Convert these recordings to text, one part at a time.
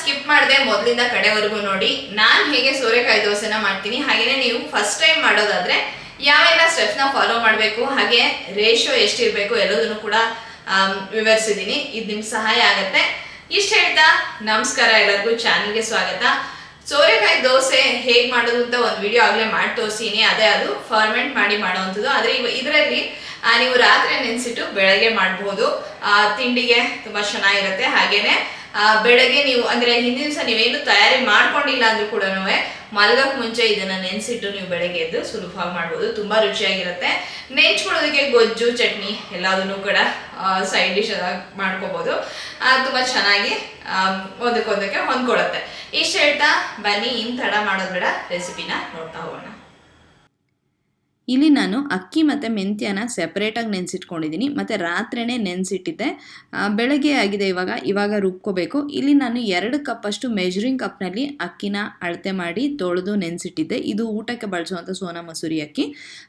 Skip ಮಾಡದೆ ಮೊದಲಿಂದ ಕಡೆವರೆಗೂ ನೋಡಿ. ನಾನು ಹೇಗೆ ಸೋರೆಕಾಯಿ ದೋಸೆನ ಮಾಡ್ತೀನಿ, ಹಾಗೆಯೇ ನೀವು ಫಸ್ಟ್ ಟೈಮ್ ಮಾಡೋದಾದ್ರೆ ಯಾವೆಲ್ಲ ಸ್ಟೆಪ್ಸ್ನ ಫಾಲೋ ಮಾಡಬೇಕು, ಹಾಗೆ ರೇಷಿಯೋ ಎಷ್ಟಿರಬೇಕು ಎಲ್ಲದನ್ನು ಕೂಡ ವಿವರಿಸಿದ್ದೀನಿ. ಇದು ನಿಮ್ಗೆ ಸಹಾಯ ಆಗುತ್ತೆ. ಇಷ್ಟು ಹೇಳ್ತಾ ನಮಸ್ಕಾರ, ಎಲ್ಲರಿಗೂ ಚಾನಲ್ಗೆ ಸ್ವಾಗತ. ಸೋರೆಕಾಯಿ ದೋಸೆ ಹೇಗೆ ಮಾಡೋದು ಅಂತ ಒಂದು ವಿಡಿಯೋ ಆಗಲೇ ಮಾಡಿ ತೋರಿಸಿನಿ. ಅದೇ ಅದು ಫರ್ಮೆಂಟ್ ಮಾಡಿ ಮಾಡೋವಂಥದ್ದು. ಆದರೆ ಇದರಲ್ಲಿ ನೀವು ರಾತ್ರಿ ನೆನೆಸಿಟ್ಟು ಬೆಳಗ್ಗೆ ಮಾಡ್ಬೋದು. ತಿಂಡಿಗೆ ತುಂಬ ಚೆನ್ನಾಗಿರುತ್ತೆ. ಹಾಗೇನೆ ಬೆಳಗ್ಗೆ ನೀವು ಅಂದರೆ ಹಿಂದಿನ ದಿವಸ ನೀವೇನು ತಯಾರಿ ಮಾಡ್ಕೊಂಡಿಲ್ಲ ಅಂದ್ರೂ ಕೂಡ ಮಲಗಕ್ಕೆ ಮುಂಚೆ ಇದನ್ನ ನೆನೆಸಿಟ್ಟು ನೀವು ಬೆಳಗ್ಗೆ ಎದ್ದು ಸುಲಭವಾಗಿ ಮಾಡ್ಬೋದು. ತುಂಬ ರುಚಿಯಾಗಿರುತ್ತೆ. ನೆಂಚ್ಕೊಳ್ಳೋದಕ್ಕೆ ಗೊಜ್ಜು ಚಟ್ನಿ ಎಲ್ಲದನ್ನು ಕೂಡ ಸೈಡ್ ಡಿಶ್ ಮಾಡ್ಕೋಬೋದು. ತುಂಬ ಚೆನ್ನಾಗಿ ಒಂದಕ್ಕೊಂದಕ್ಕೆ ಹೊಂದ್ಕೊಳ್ಳುತ್ತೆ. ಇಷ್ಟು ಹೇಳ್ತಾ ಬನ್ನಿ, ಇನ್ನು ತಡ ಮಾಡೋದು ಬೇಡ, ರೆಸಿಪಿನ ನೋಡ್ತಾ ಹೋಗೋಣ. ಇಲ್ಲಿ ನಾನು ಅಕ್ಕಿ ಮತ್ತು ಮೆಂತ್ಯನ ಸೆಪ್ರೇಟಾಗಿ ನೆನೆಸಿಟ್ಕೊಂಡಿದ್ದೀನಿ, ಮತ್ತು ರಾತ್ರಿಯೇ ನೆನೆಸಿಟ್ಟಿದ್ದೆ. ಬೆಳಗ್ಗೆ ಆಗಿದೆ, ಇವಾಗ ರುಬ್ಕೋಬೇಕು. ಇಲ್ಲಿ ನಾನು 2 ಕಪ್ಪಷ್ಟು ಮೆಜರಿಂಗ್ ಕಪ್ನಲ್ಲಿ ಅಕ್ಕಿನ ಅಳತೆ ಮಾಡಿ ತೊಳೆದು ನೆನೆಸಿಟ್ಟಿದ್ದೆ. ಇದು ಊಟಕ್ಕೆ ಬಳಸುವಂಥ ಸೋನಾ ಮಸೂರಿ ಅಕ್ಕಿ.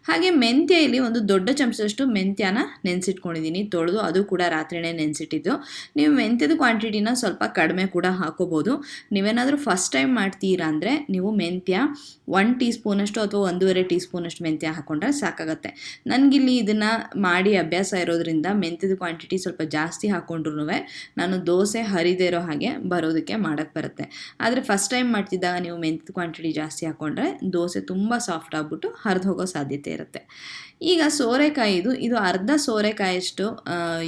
ಹಾಗೆ ಮೆಂತ್ಯ ಇಲ್ಲಿ ಒಂದು ದೊಡ್ಡ ಚಮಚದಷ್ಟು ಮೆಂತ್ಯನ ನೆನೆಸಿಟ್ಕೊಂಡಿದ್ದೀನಿ ತೊಳೆದು, ಅದು ಕೂಡ ರಾತ್ರಿಯೇ ನೆನೆಸಿಟ್ಟಿದ್ದು. ನೀವು ಮೆಂತ್ಯದ ಕ್ವಾಂಟಿಟಿನ ಸ್ವಲ್ಪ ಕಡಿಮೆ ಕೂಡ ಹಾಕೋಬೋದು. ನೀವೇನಾದರೂ ಫಸ್ಟ್ ಟೈಮ್ ಮಾಡ್ತೀರಾ ಅಂದರೆ ನೀವು ಮೆಂತ್ಯ 1 ಟೀ ಸ್ಪೂನಷ್ಟು ಅಥವಾ 1.5 ಟೀ ಸ್ಪೂನಷ್ಟು ಮೆಂತ್ಯ ಹಾಕೊಂಡ್ರೆ ಸಾಕಾಗತ್ತೆ. ನನಗಿಲ್ಲಿ ಇದನ್ನು ಮಾಡಿ ಅಭ್ಯಾಸ ಇರೋದ್ರಿಂದ ಮೆಂತ್ಯದ ಕ್ವಾಂಟಿಟಿ ಸ್ವಲ್ಪ ಜಾಸ್ತಿ ಹಾಕ್ಕೊಂಡ್ರು ನಾನು ದೋಸೆ ಹರಿದೇ ಇರೋ ಹಾಗೆ ಬರೋದಕ್ಕೆ ಮಾಡೋಕ್ಕೆ ಬರುತ್ತೆ. ಆದರೆ ಫಸ್ಟ್ ಟೈಮ್ ಮಾಡ್ತಿದ್ದಾಗ ನೀವು ಮೆಂತ್ಯದ ಕ್ವಾಂಟಿಟಿ ಜಾಸ್ತಿ ಹಾಕ್ಕೊಂಡ್ರೆ ದೋಸೆ ತುಂಬ ಸಾಫ್ಟ್ ಆಗಿಬಿಟ್ಟು ಹರಿದು ಹೋಗೋ ಸಾಧ್ಯತೆ ಇರುತ್ತೆ. ಈಗ ಸೋರೆಕಾಯಿದು ಇದು ಅರ್ಧ ಸೋರೆಕಾಯಿಯಷ್ಟು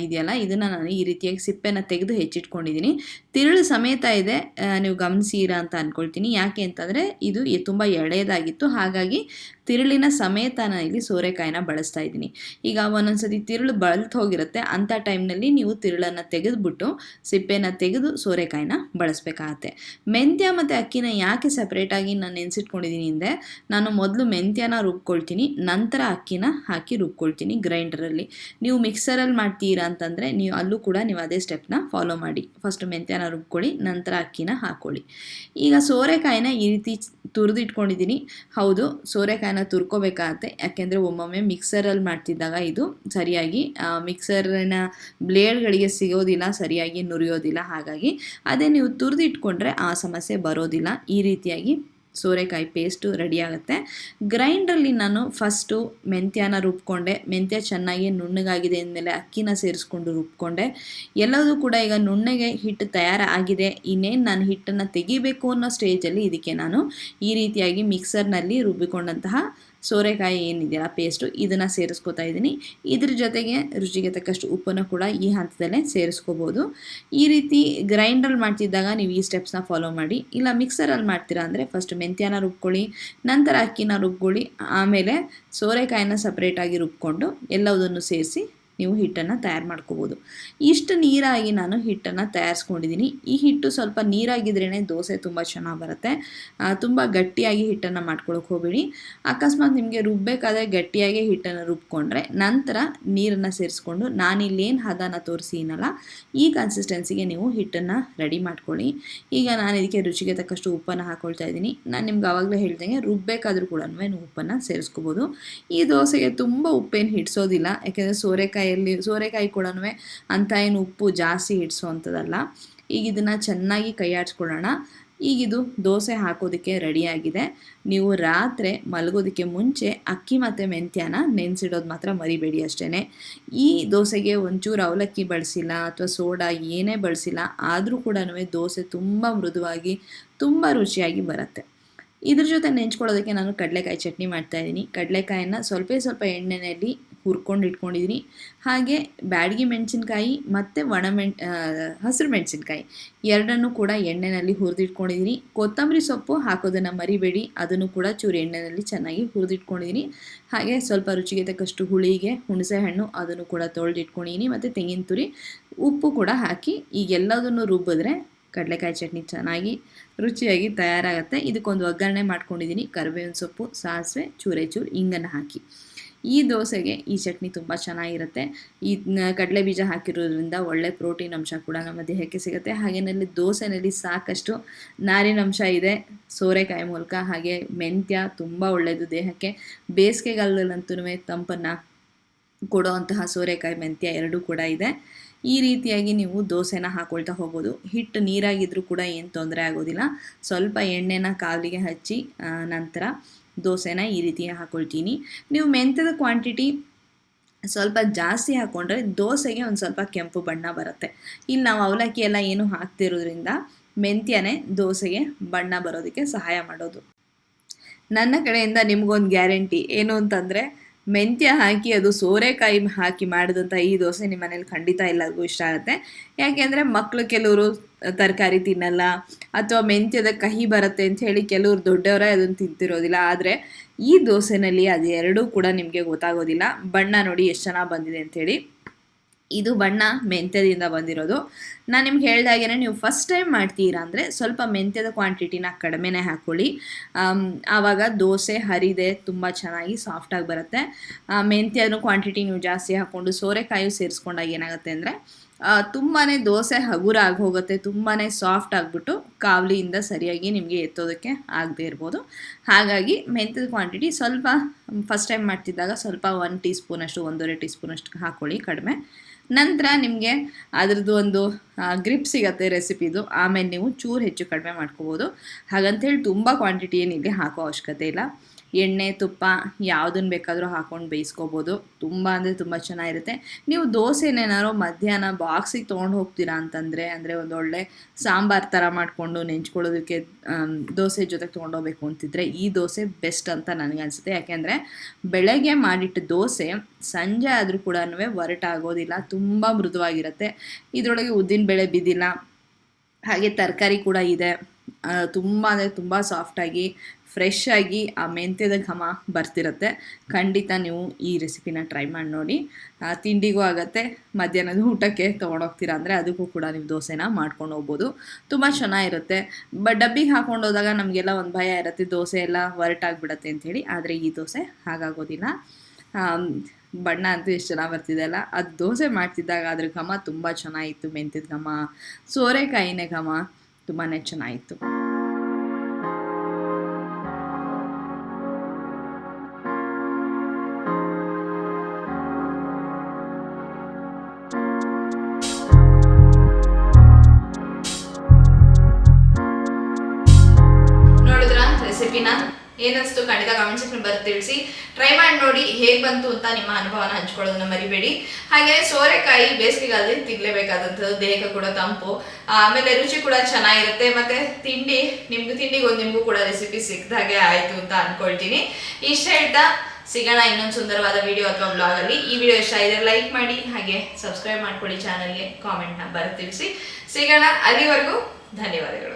ಇದೆಯಲ್ಲ, ಇದನ್ನು ನಾನು ಈ ರೀತಿಯಾಗಿ ಸಿಪ್ಪೆನ ತೆಗೆದು ಹೆಚ್ಚಿಟ್ಕೊಂಡಿದ್ದೀನಿ. ತಿರುಳು ಸಮೇತ ಇದೆ, ನೀವು ಗಮನಿಸಿರ ಅಂತ ಅಂದ್ಕೊಳ್ತೀನಿ. ಯಾಕೆ ಅಂತಂದರೆ ಇದು ತುಂಬ ಎಳೆಯದಾಗಿತ್ತು, ಹಾಗಾಗಿ ತಿರುಳಿನ ಸಮೇತ ನಾನು ಇಲ್ಲಿ ಸೋರೆಕಾಯಿನ ಬಳಸ್ತಾ ಇದ್ದೀನಿ. ಈಗ ಒಂದೊಂದ್ಸತಿ ತಿರುಳು ಬಳ್ತು ಹೋಗಿರುತ್ತೆ, ಅಂಥ ಟೈಮ್ನಲ್ಲಿ ನೀವು ತಿರುಳನ್ನು ತೆಗೆದುಬಿಟ್ಟು ಸಿಪ್ಪೆನ ತೆಗೆದು ಸೋರೆಕಾಯಿನ ಬಳಸಬೇಕಾಗತ್ತೆ. ಮೆಂತ್ಯ ಮತ್ತು ಅಕ್ಕಿನ ಯಾಕೆ ಸಪ್ರೇಟಾಗಿ ನಾನು ನೆನೆಸಿಟ್ಕೊಂಡಿದ್ದೀನಿ ಅಂದರೆ, ನಾನು ಮೊದಲು ಮೆಂತ್ಯನ ರುಬ್ಕೊಳ್ತೀನಿ, ನಂತರ ಅಕ್ಕಿನ ಹಾಕಿ ರುಬ್ಕೊಳ್ತೀನಿ ಗ್ರೈಂಡರಲ್ಲಿ. ನೀವು ಮಿಕ್ಸರಲ್ಲಿ ಮಾಡ್ತೀರಾ ಅಂತಂದರೆ ಅಲ್ಲೂ ಕೂಡ ನೀವು ಅದೇ ಸ್ಟೆಪ್ನ ಫಾಲೋ ಮಾಡಿ. ಫಸ್ಟ್ ಮೆಂತ್ಯನ ರುಬ್ಕೊಳ್ಳಿ, ನಂತರ ಅಕ್ಕಿನ ಹಾಕ್ಕೊಳ್ಳಿ. ಈಗ ಸೋರೆಕಾಯಿನ ಈ ರೀತಿ ತುರಿದಿಟ್ಕೊಂಡಿದ್ದೀನಿ. ಹೌದು, ಸೋರೆಕಾಯಿನ ತುರ್ಕೋಬೇಕಾಗತ್ತೆ. ಯಾಕೆಂದರೆ ಒಮ್ಮೊಮ್ಮೆ ಮಿಕ್ಸರಲ್ಲಿ ಮಾಡ್ತಿದ್ದಾಗ ಇದು ಸರಿಯಾಗಿ ಮಿಕ್ಸರಿನ ಬ್ಲೇಡ್ಗಳಿಗೆ ಸಿಗೋದಿಲ್ಲ, ಸರಿಯಾಗಿ ನುರಿಯೋದಿಲ್ಲ. ಹಾಗಾಗಿ ಅದೇ ನೀವು ತುರಿದಿಟ್ಕೊಂಡ್ರೆ ಆ ಸಮಸ್ಯೆ ಬರೋದಿಲ್ಲ. ಈ ರೀತಿಯಾಗಿ ಸೋರೆಕಾಯಿ ಪೇಸ್ಟು ರೆಡಿ ಆಗುತ್ತೆ. ಗ್ರೈಂಡ್ರಲ್ಲಿ ನಾನು ಫಸ್ಟು ಮೆಂತ್ಯನ ರುಬ್ಕೊಂಡೆ. ಮೆಂತ್ಯ ಚೆನ್ನಾಗಿ ನುಣ್ಣಗಾಗಿದೆ ಅಂದಮೇಲೆ ಅಕ್ಕಿನ ಸೇರಿಸ್ಕೊಂಡು ರುಬ್ಕೊಂಡೆ. ಎಲ್ಲದೂ ಕೂಡ ಈಗ ನುಣ್ಣಗೆ ಹಿಟ್ಟು ತಯಾರಾಗಿದೆ. ಇನ್ನೇನು ನಾನು ಹಿಟ್ಟನ್ನು ತೆಗಿಬೇಕು ಅನ್ನೋ ಸ್ಟೇಜಲ್ಲಿ ಇದಕ್ಕೆ ನಾನು ಈ ರೀತಿಯಾಗಿ ಮಿಕ್ಸರ್ನಲ್ಲಿ ರುಬ್ಬಿಕೊಂಡಂತಹ ಸೋರೆಕಾಯಿ ಏನಿದೆಯಲ್ಲ ಪೇಸ್ಟು, ಇದನ್ನು ಸೇರಿಸ್ಕೊತಾ ಇದ್ದೀನಿ. ಇದ್ರ ಜೊತೆಗೆ ರುಚಿಗೆ ತಕ್ಕಷ್ಟು ಉಪ್ಪನ್ನು ಕೂಡ ಈ ಹಂತದಲ್ಲೇ ಸೇರಿಸ್ಕೋಬೋದು. ಈ ರೀತಿ ಗ್ರೈಂಡ್ರಲ್ಲಿ ಮಾಡ್ತಿದ್ದಾಗ ನೀವು ಈ ಸ್ಟೆಪ್ಸ್ನ ಫಾಲೋ ಮಾಡಿ. ಇಲ್ಲ ಮಿಕ್ಸರಲ್ಲಿ ಮಾಡ್ತೀರಾ ಅಂದರೆ ಫಸ್ಟ್ ಮೆಂತ್ಯನ ರುಬ್ಕೊಳ್ಳಿ, ನಂತರ ಅಕ್ಕಿನ ರುಬ್ಕೊಳ್ಳಿ, ಆಮೇಲೆ ಸೋರೆಕಾಯಿನ ಸಪ್ರೇಟಾಗಿ ರುಬ್ಕೊಂಡು ಎಲ್ಲದನ್ನು ಸೇರಿಸಿ ನೀವು ಹಿಟ್ಟನ್ನು ತಯಾರು ಮಾಡ್ಕೋಬೋದು. ಇಷ್ಟು ನೀರಾಗಿ ನಾನು ಹಿಟ್ಟನ್ನು ತಯಾರಿಸ್ಕೊಂಡಿದ್ದೀನಿ. ಈ ಹಿಟ್ಟು ಸ್ವಲ್ಪ ನೀರಾಗಿದ್ರೇ ದೋಸೆ ತುಂಬ ಚೆನ್ನಾಗಿ ಬರುತ್ತೆ. ತುಂಬ ಗಟ್ಟಿಯಾಗಿ ಹಿಟ್ಟನ್ನು ಮಾಡ್ಕೊಳಕ್ಕೆ ಹೋಗಬೇಡಿ. ಅಕಸ್ಮಾತ್ ನಿಮಗೆ ರುಬ್ಬಬೇಕಾದ್ರೆ ಗಟ್ಟಿಯಾಗಿ ಹಿಟ್ಟನ್ನು ರುಬ್ಕೊಂಡ್ರೆ ನಂತರ ನೀರನ್ನು ಸೇರಿಸ್ಕೊಂಡು ನಾನಿಲ್ಲೇನು ಹದನ ತೋರಿಸಿನಲ್ಲ ಈ ಕನ್ಸಿಸ್ಟೆನ್ಸಿಗೆ ನೀವು ಹಿಟ್ಟನ್ನು ರೆಡಿ ಮಾಡ್ಕೊಳ್ಳಿ. ಈಗ ನಾನು ಇದಕ್ಕೆ ರುಚಿಗೆ ತಕ್ಕಷ್ಟು ಉಪ್ಪನ್ನು ಹಾಕ್ಕೊಳ್ತಾ ಇದ್ದೀನಿ. ನಾನು ನಿಮ್ಗೆ ಆವಾಗಲೇ ಹೇಳ್ದಂಗೆ ರುಬ್ಬಬೇಕಾದ್ರೂ ಕೂಡ ನೀವು ಉಪ್ಪನ್ನು ಸೇರಿಸ್ಕೋಬೋದು. ಈ ದೋಸೆಗೆ ತುಂಬ ಉಪ್ಪೇನು ಹಿಡಿಸೋದಿಲ್ಲ, ಯಾಕೆಂದರೆ ಸೋರೆಕಾಯಿ ಕೂಡ ಅಂಥ ಏನು ಉಪ್ಪು ಜಾಸ್ತಿ ಹಿಡಿಸೋವಂಥದ್ದಲ್ಲ. ಈಗ ಇದನ್ನು ಚೆನ್ನಾಗಿ ಕೈ ಆಡಿಸ್ಕೊಳ್ಳೋಣ. ಈಗಿದು ದೋಸೆ ಹಾಕೋದಕ್ಕೆ ರೆಡಿಯಾಗಿದೆ. ನೀವು ರಾತ್ರಿ ಮಲಗೋದಕ್ಕೆ ಮುಂಚೆ ಅಕ್ಕಿ ಮತ್ತು ಮೆಂತ್ಯನ ನೆನೆಸಿಡೋದು ಮಾತ್ರ ಮರಿಬೇಡಿ ಅಷ್ಟೇ. ಈ ದೋಸೆಗೆ ಒಂಚೂರು ಅವಲಕ್ಕಿ ಬಳಸಿಲ್ಲ ಅಥವಾ ಸೋಡಾ ಏನೇ ಬಳಸಿಲ್ಲ, ಆದರೂ ಕೂಡ ದೋಸೆ ತುಂಬ ಮೃದುವಾಗಿ ತುಂಬ ರುಚಿಯಾಗಿ ಬರುತ್ತೆ. ಇದ್ರ ಜೊತೆ ನೆಂಚ್ಕೊಳ್ಳೋದಕ್ಕೆ ನಾನು ಕಡಲೆಕಾಯಿ ಚಟ್ನಿ ಮಾಡ್ತಾಯಿದ್ದೀನಿ. ಕಡಲೆಕಾಯಿನ ಸ್ವಲ್ಪ ಎಣ್ಣೆಯಲ್ಲಿ ಹುರ್ಕೊಂಡು ಇಟ್ಕೊಂಡಿದ್ದೀನಿ. ಹಾಗೆ ಬ್ಯಾಡಗಿ ಮೆಣಸಿನ್ಕಾಯಿ ಮತ್ತು ಹಸಿರು ಮೆಣಸಿನ್ಕಾಯಿ ಎರಡನ್ನೂ ಕೂಡ ಎಣ್ಣೆಯಲ್ಲಿ ಹುರಿದಿಟ್ಕೊಂಡಿದ್ದೀನಿ. ಕೊತ್ತಂಬರಿ ಸೊಪ್ಪು ಹಾಕೋದನ್ನು ಮರಿಬೇಡಿ, ಅದನ್ನು ಕೂಡ ಚೂರು ಎಣ್ಣೆಯಲ್ಲಿ ಚೆನ್ನಾಗಿ ಹುರಿದಿಟ್ಕೊಂಡಿದ್ದೀನಿ. ಹಾಗೆ ಸ್ವಲ್ಪ ರುಚಿಗೆ ತಕ್ಕಷ್ಟು ಹುಳಿಗೆ ಹುಣಸೆ ಹಣ್ಣು ಅದನ್ನು ಕೂಡ ತೊಳೆದಿಟ್ಕೊಂಡಿದ್ದೀನಿ, ಮತ್ತು ತೆಂಗಿನ ತುರಿ, ಉಪ್ಪು ಕೂಡ ಹಾಕಿ ಈಗೆಲ್ಲದನ್ನು ರುಬ್ಬಿದ್ರೆ ಕಡಲೆಕಾಯಿ ಚಟ್ನಿ ಚೆನ್ನಾಗಿ ರುಚಿಯಾಗಿ ತಯಾರಾಗುತ್ತೆ. ಇದಕ್ಕೊಂದು ಒಗ್ಗರಣೆ ಮಾಡ್ಕೊಂಡಿದ್ದೀನಿ. ಕರಿಬೇವಿನ ಸೊಪ್ಪು, ಸಾಸಿವೆ, ಚೂರು ಹಿಂಗನ್ನು ಹಾಕಿ. ಈ ದೋಸೆಗೆ ಈ ಚಟ್ನಿ ತುಂಬ ಚೆನ್ನಾಗಿರುತ್ತೆ. ಈ ಕಡಲೆ ಬೀಜ ಹಾಕಿರೋದ್ರಿಂದ ಒಳ್ಳೆ ಪ್ರೋಟೀನ್ ಅಂಶ ಕೂಡ ನಮ್ಮ ದೇಹಕ್ಕೆ ಸಿಗುತ್ತೆ. ಹಾಗೇನಲ್ಲಿ ದೋಸೆನಲ್ಲಿ ಸಾಕಷ್ಟು ನಾರಿನಂಶ ಇದೆ ಸೋರೆಕಾಯಿ ಮೂಲಕ. ಹಾಗೆ ಮೆಂತ್ಯ ತುಂಬ ಒಳ್ಳೆಯದು ದೇಹಕ್ಕೆ. ಬೇಸಿಗೆಗಾಲದಲ್ಲಂತೂ ತಂಪನ್ನು ಕೊಡುವಂತಹ ಸೋರೆಕಾಯಿ ಮೆಂತ್ಯ ಎರಡೂ ಕೂಡ ಇದೆ. ಈ ರೀತಿಯಾಗಿ ನೀವು ದೋಸೆನ ಹಾಕ್ಕೊಳ್ತಾ ಹೋಗ್ಬೋದು. ಹಿಟ್ಟು ನೀರಾಗಿದ್ದರೂ ಕೂಡ ಏನು ತೊಂದರೆ ಆಗೋದಿಲ್ಲ. ಸ್ವಲ್ಪ ಎಣ್ಣೆನ ಕಾಲಿಗೆ ಹಚ್ಚಿ ನಂತರ ದೋಸೆನ ಈ ರೀತಿ ಹಾಕ್ಕೊಳ್ತೀನಿ. ನೀವು ಮೆಂತ್ಯದ ಕ್ವಾಂಟಿಟಿ ಸ್ವಲ್ಪ ಜಾಸ್ತಿ ಹಾಕ್ಕೊಂಡ್ರೆ ದೋಸೆಗೆ ಒಂದು ಸ್ವಲ್ಪ ಕೆಂಪು ಬಣ್ಣ ಬರುತ್ತೆ. ಇಲ್ಲಿ ನಾವು ಅವಲಕ್ಕಿ ಎಲ್ಲ ಏನು ಹಾಕ್ತಿರೋದ್ರಿಂದ ಮೆಂತ್ಯನೇ ದೋಸೆಗೆ ಬಣ್ಣ ಬರೋದಕ್ಕೆ ಸಹಾಯ ಮಾಡೋದು. ನನ್ನ ಕಡೆಯಿಂದ ನಿಮಗೊಂದು ಗ್ಯಾರಂಟಿ ಏನು ಅಂತಂದರೆ, ಮೆಂತ್ಯ ಹಾಕಿ ಅದು ಸೋರೆಕಾಯಿ ಹಾಕಿ ಮಾಡಿದಂಥ ಈ ದೋಸೆ ನಿಮ್ಮ ಮನೇಲಿ ಖಂಡಿತ ಎಲ್ಲರಿಗೂ ಇಷ್ಟ ಆಗುತ್ತೆ. ಯಾಕೆಂದರೆ ಮಕ್ಕಳು ಕೆಲವರು ತರಕಾರಿ ತಿನ್ನಲ್ಲ ಅಥವಾ ಮೆಂತ್ಯದ ಕಹಿ ಬರುತ್ತೆ ಅಂತ ಹೇಳಿ ಕೆಲವರು ದೊಡ್ಡವರೇ ಅದನ್ನು ತಿಂತಿರೋದಿಲ್ಲ. ಆದರೆ ಈ ದೋಸೆನಲ್ಲಿ ಅದು ಎರಡೂ ಕೂಡ ನಿಮಗೆ ಗೊತ್ತಾಗೋದಿಲ್ಲ. ಬಣ್ಣ ನೋಡಿ ಎಷ್ಟು ಚೆನ್ನಾಗಿ ಬಂದಿದೆ ಅಂಥೇಳಿ. ಇದು ಬಣ್ಣ ಮೆಂತ್ಯದಿಂದ ಬಂದಿರೋದು. ನಾನು ನಿಮ್ಗೆ ಹೇಳ್ದಾಗೇ ನೀವು ಫಸ್ಟ್ ಟೈಮ್ ಮಾಡ್ತೀರಾ ಅಂದರೆ ಸ್ವಲ್ಪ ಮೆಂತ್ಯದ ಕ್ವಾಂಟಿಟಿನ ಕಡಿಮೆನೇ ಹಾಕ್ಕೊಳ್ಳಿ. ಆವಾಗ ದೋಸೆ ಹರಿದೆ ತುಂಬ ಚೆನ್ನಾಗಿ ಸಾಫ್ಟಾಗಿ ಬರುತ್ತೆ. ಮೆಂತ್ಯದ ಕ್ವಾಂಟಿಟಿ ನೀವು ಜಾಸ್ತಿ ಹಾಕ್ಕೊಂಡು ಸೋರೆಕಾಯಿ ಸೇರಿಸ್ಕೊಂಡಾಗ ಏನಾಗುತ್ತೆ ಅಂದರೆ ತುಂಬಾ ದೋಸೆ ಹಗುರ ಆಗಿ ಹೋಗುತ್ತೆ, ತುಂಬಾ ಸಾಫ್ಟ್ ಆಗಿಬಿಟ್ಟು ಕಾವಲಿಯಿಂದ ಸರಿಯಾಗಿ ನಿಮಗೆ ಎತ್ತೋದಕ್ಕೆ ಆಗದೆ ಇರ್ಬೋದು. ಹಾಗಾಗಿ ಮೆಂತ್ಯದ ಕ್ವಾಂಟಿಟಿ ಸ್ವಲ್ಪ ಫಸ್ಟ್ ಟೈಮ್ ಮಾಡ್ತಿದ್ದಾಗ ಸ್ವಲ್ಪ 1 ಟೀ ಸ್ಪೂನಷ್ಟು 1.5 ಟೀ ಸ್ಪೂನಷ್ಟು ಹಾಕ್ಕೊಳ್ಳಿ ಕಡಿಮೆ. ನಂತರ ನಿಮಗೆ ಅದರದ್ದು ಒಂದು ಗ್ರಿಪ್ ಸಿಗುತ್ತೆ ರೆಸಿಪಿದು. ಆಮೇಲೆ ನೀವು ಚೂರು ಹೆಚ್ಚು ಕಡಿಮೆ ಮಾಡ್ಕೋಬೋದು. ಹಾಗಂತೇಳಿ ತುಂಬ ಕ್ವಾಂಟಿಟಿ ಏನಿದೆ ಹಾಕೋ ಅವಶ್ಯಕತೆ ಇಲ್ಲ. ಎಣ್ಣೆ ತುಪ್ಪ ಯಾವುದನ್ನು ಬೇಕಾದರೂ ಹಾಕ್ಕೊಂಡು ಬೇಯಿಸ್ಕೋಬೋದು. ತುಂಬ ಅಂದರೆ ತುಂಬ ಚೆನ್ನಾಗಿರುತ್ತೆ. ನೀವು ದೋಸೆನೇನಾದ್ರು ಮಧ್ಯಾಹ್ನ ಬಾಕ್ಸಿಗೆ ತೊಗೊಂಡು ಹೋಗ್ತೀರಾ ಅಂತಂದರೆ, ಅಂದರೆ ಒಂದೊಳ್ಳೆ ಸಾಂಬಾರು ಥರ ಮಾಡಿಕೊಂಡು ನೆಂಚ್ಕೊಳ್ಳೋದಕ್ಕೆ ದೋಸೆ ಜೊತೆಗೆ ತೊಗೊಂಡೋಗ್ಬೇಕು ಅಂತಿದ್ರೆ ಈ ದೋಸೆ ಬೆಸ್ಟ್ ಅಂತ ನನಗೆ ಅನಿಸುತ್ತೆ. ಯಾಕೆಂದರೆ ಬೆಳಗ್ಗೆ ಮಾಡಿಟ್ಟು ದೋಸೆ ಸಂಜೆ ಆದರೂ ಕೂಡ ಒರಟಾಗೋದಿಲ್ಲ, ತುಂಬ ಮೃದುವಾಗಿರುತ್ತೆ. ಇದರೊಳಗೆ ಉದ್ದಿನಬೇಳೆ ಬಿದ್ದಿಲ್ಲ, ಹಾಗೆ ತರಕಾರಿ ಕೂಡ ಇದೆ. ತುಂಬ ಅಂದರೆ ತುಂಬ ಸಾಫ್ಟಾಗಿ ಫ್ರೆಶ್ ಆಗಿ ಆ ಮೆಂತ್ಯದ ಘಮ ಬರ್ತಿರುತ್ತೆ. ಖಂಡಿತ ನೀವು ಈ ರೆಸಿಪಿನ ಟ್ರೈ ಮಾಡಿ ನೋಡಿ. ತಿಂಡಿಗೂ ಆಗುತ್ತೆ, ಮಧ್ಯಾಹ್ನದ ಊಟಕ್ಕೆ ತೊಗೊಂಡೋಗ್ತೀರಾ ಅಂದರೆ ಅದಕ್ಕೂ ಕೂಡ ನೀವು ದೋಸೆನ ಮಾಡ್ಕೊಂಡು ಹೋಗ್ಬೋದು. ತುಂಬ ಚೆನ್ನಾಗಿರುತ್ತೆ. ಡಬ್ಬಿಗೆ ಹಾಕ್ಕೊಂಡು ಹೋದಾಗ ನಮಗೆಲ್ಲ ಒಂದು ಭಯ ಇರುತ್ತೆ, ದೋಸೆ ಎಲ್ಲ ಹೊರಟಾಗ್ಬಿಡತ್ತೆ ಅಂಥೇಳಿ. ಆದರೆ ಈ ದೋಸೆ ಹಾಗಾಗೋದಿಲ್ಲ. ಬಣ್ಣ ಅಂತೂ ಎಷ್ಟು ಚೆನ್ನಾಗಿ ಬರ್ತಿದೆ ಅಲ್ಲ. ಅದು ದೋಸೆ ಮಾಡ್ತಿದ್ದಾಗ ಅದ್ರ ಘಮ ತುಂಬ ಚೆನ್ನಾಗಿತ್ತು. ಮೆಂತ್ಯದ ಘಮ, ಸೋರೆಕಾಯಿನ ಘಮ ತುಂಬಾ ಚೆನ್ನಾಗಿತ್ತು. ನೋಡಿದ್ರಾ ರೆಸಿಪಿನ? ಏನಿಸ್ತು ಖಂಡಿತ ಕಾಮೆಂಟ್ ಸೆಕ್ಷನ್ ಬರೆದು ತಿಳಿಸಿ. ಟ್ರೈ ಮಾಡಿ ನೋಡಿ ಹೇಗೆ ಬಂತು ಅಂತ ನಿಮ್ಮ ಅನುಭವನ ಹಂಚ್ಕೊಳ್ಳೋದನ್ನ ಮರಿಬೇಡಿ. ಹಾಗೆ ಸೋರೆಕಾಯಿ ಬೇಸಿಗೆಗಾಲದಲ್ಲಿ ತಿನ್ನಲೇಬೇಕಾದಂಥದ್ದು, ದೇಹಕ್ಕೆ ಕೂಡ ತಂಪು, ಆಮೇಲೆ ರುಚಿ ಕೂಡ ಚೆನ್ನಾಗಿರುತ್ತೆ. ಮತ್ತೆ ನಿಮಗೂ ಕೂಡ ರೆಸಿಪಿ ಸಿಕ್ಕಿದಾಗೆ ಆಯಿತು ಅಂತ ಅಂದ್ಕೊಳ್ತೀನಿ. ಇಷ್ಟ ಹೇಳ್ತಾ ಸಿಗೋಣ ಇನ್ನೊಂದು ಸುಂದರವಾದ ವಿಡಿಯೋ ಅಥವಾ ಬ್ಲಾಗಲ್ಲಿ. ಈ ವಿಡಿಯೋ ಇಷ್ಟ ಇದ್ರೆ ಲೈಕ್ ಮಾಡಿ, ಹಾಗೆ ಸಬ್ಸ್ಕ್ರೈಬ್ ಮಾಡ್ಕೊಳ್ಳಿ ಚಾನಲ್ಗೆ, ಕಾಮೆಂಟ್ನ ಬರೆದು ತಿಳಿಸಿ. ಸಿಗೋಣ, ಅಲ್ಲಿವರೆಗೂ ಧನ್ಯವಾದಗಳು.